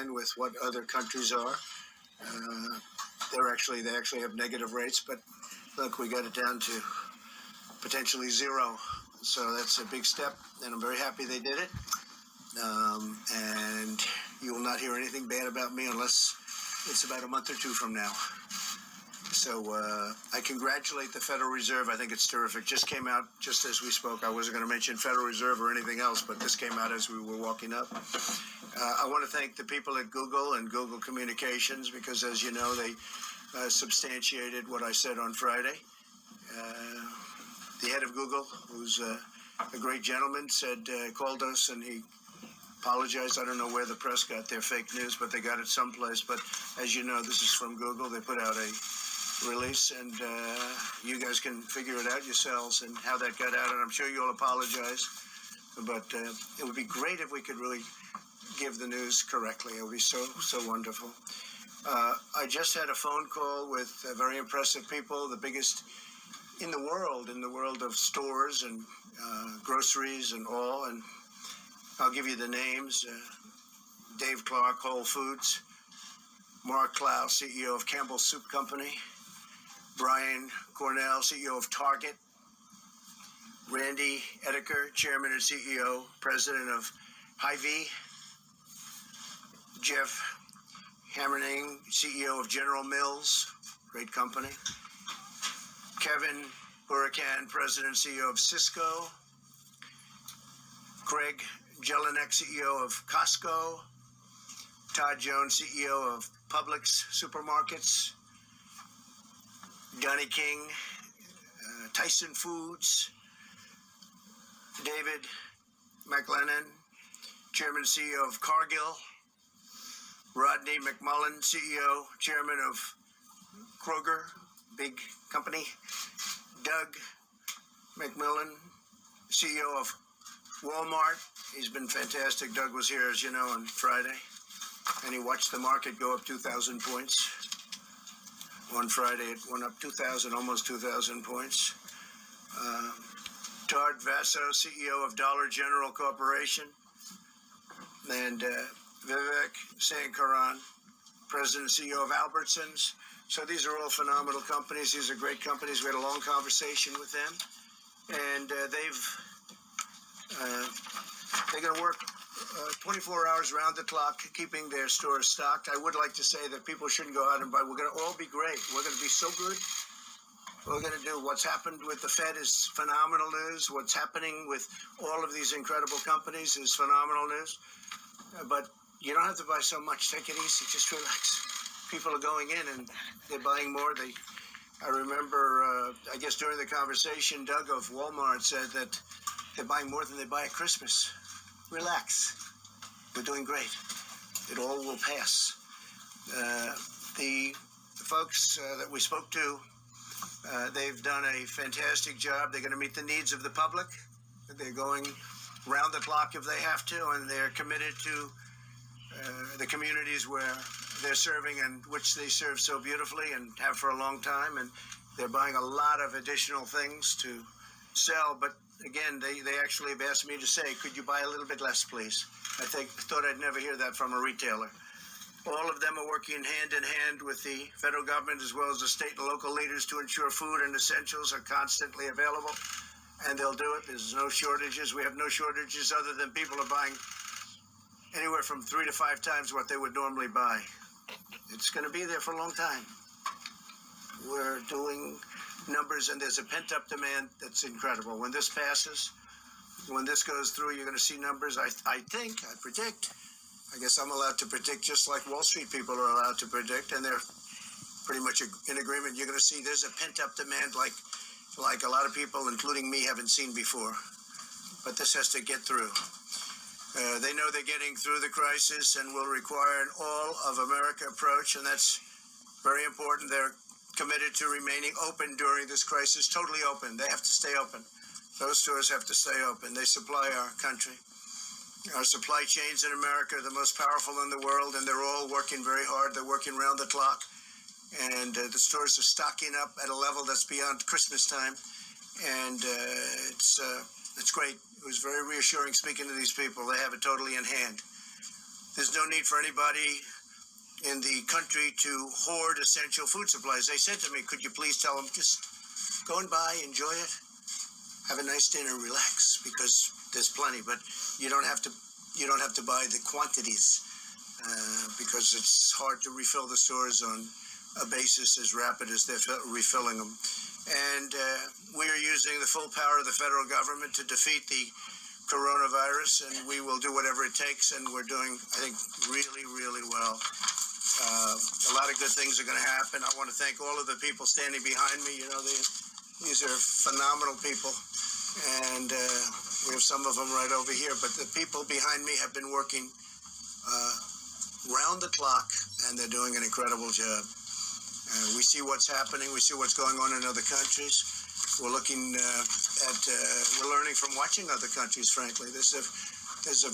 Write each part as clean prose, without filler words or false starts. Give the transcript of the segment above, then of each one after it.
line with what other countries are. They actually have negative rates, but look, we got it down to potentially zero. So that's a big step, and I'm very happy they did it. And you will not hear anything bad about me unless it's about a month or two from now. So I congratulate the Federal Reserve. I think it's terrific. Just came out just as we spoke. I wasn't going to mention Federal Reserve or anything else, but this came out as we were walking up. I want to thank the people at Google and Google Communications because, as you know, they substantiated what I said on Friday. The head of Google, who's a great gentleman, called us and he apologized. I don't know where the press got their fake news, but they got it someplace. But as you know, this is from Google. They put out a release, and you guys can figure it out yourselves and how that got out. And I'm sure you'll apologize, but it would be great if we could really give the news correctly. It would be so wonderful. I just had a phone call with very impressive people, the biggest in the world of stores and groceries and all. And I'll give you the names. Dave Clark, Whole Foods. Mark Clow, CEO of Campbell's Soup Company. Brian Cornell, CEO of Target. Randy Edeker, Chairman and CEO, President of Hy-Vee. Jeff Hamerning, CEO of General Mills, great company. Kevin Huracan, President and CEO of Cisco. Craig Jelinek, CEO of Costco. Todd Jones, CEO of Publix Supermarkets. Donnie King, Tyson Foods. David McLennan, Chairman and CEO of Cargill. Rodney McMullen, CEO, Chairman of Kroger, big company. Doug McMillan, CEO of Walmart. He's been fantastic. Doug was here, as you know, on Friday, and he watched the market go up 2,000 points. On Friday, it went up 2,000, almost 2,000 points. Todd Vaso, CEO of Dollar General Corporation, and Vivek Sankaran, President and CEO of Albertsons. So these are all phenomenal companies. These are great companies. We had a long conversation with them, and they're going to work 24 hours around the clock, keeping their stores stocked. I would like to say that people shouldn't go out and buy. We're going to all be great. We're going to be so good. We're going to do what's happened with the Fed is phenomenal news. What's happening with all of these incredible companies is phenomenal news. But you don't have to buy so much. Take it easy. Just relax. People are going in and they're buying more. I remember, I guess during the conversation, Doug of Walmart said that they're buying more than they buy at Christmas. Relax. We're doing great. It all will pass. The folks that we spoke to, they've done a fantastic job. They're going to meet the needs of the public. They're going round the clock if they have to, and they're committed to the communities where they're serving and which they serve so beautifully and have for a long time. And they're buying a lot of additional things to sell. But again, they actually have asked me to say, could you buy a little bit less, please? I thought I'd never hear that from a retailer. All of them are working hand in hand with the federal government as well as the state and local leaders to ensure food and essentials are constantly available. And they'll do it. There's no shortages. We have no shortages other than people are buying anywhere from 3 to 5 times what they would normally buy. It's going to be there for a long time. We're doing numbers, and there's a pent-up demand that's incredible. When this passes, when this goes through, you're going to see numbers. I predict. I guess I'm allowed to predict just like Wall Street people are allowed to predict, and they're pretty much in agreement. You're going to see there's a pent-up demand like a lot of people, including me, haven't seen before. But this has to get through. They know they're getting through the crisis and will require an all-of-America approach, and that's very important. They're committed to remaining open during this crisis, totally open. They have to stay open. Those stores have to stay open. They supply our country. Our supply chains in America are the most powerful in the world, and they're all working very hard. They're working around the clock, and the stores are stocking up at a level that's beyond Christmas time, and it's great. It was very reassuring speaking to these people. They have it totally in hand. there's no need for anybody in the country to hoard essential food supplies. They said to me, could you please tell them, just go and buy, enjoy it, have a nice dinner, relax, because there's plenty, but you don't have to buy the quantities because it's hard to refill the stores on a basis as rapid as they're refilling them. And we are using the full power of the federal government to defeat the coronavirus, and we will do whatever it takes, and we're doing, I think, really, really well. A lot of good things are going to happen. I want to thank all of the people standing behind me. You know, these are phenomenal people, and we have some of them right over here, but the people behind me have been working round the clock, and they're doing an incredible job. We see what's happening. We see what's going on in other countries. We're looking we're learning from watching other countries, frankly. There's a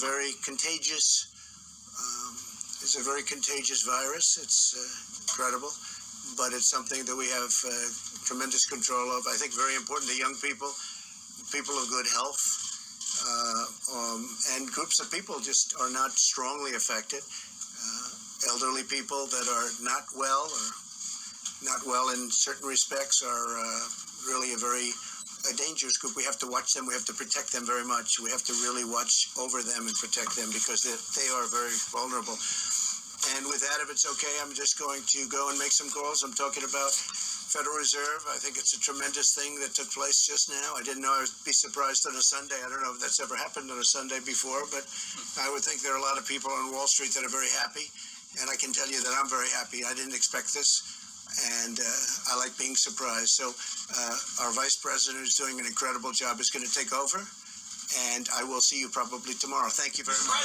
very contagious virus. It's incredible, but it's something that we have tremendous control of. I think very important to young people, people of good health, and groups of people just are not strongly affected. Elderly people that are not well or not well in certain respects are really a very dangerous group. We have to watch them. We have to protect them very much. We have to really watch over them and protect them because they are very vulnerable. And with that, if it's okay, I'm just going to go and make some calls. I'm talking about Federal Reserve. I think it's a tremendous thing that took place just now. I didn't know I would be surprised on a Sunday. I don't know if that's ever happened on a Sunday before, but I would think there are a lot of people on Wall Street that are very happy. And I can tell you that I'm very happy. I didn't expect this, and I like being surprised. So our Vice President, who's doing an incredible job, is going to take over, and I will see you probably tomorrow. Thank you very much.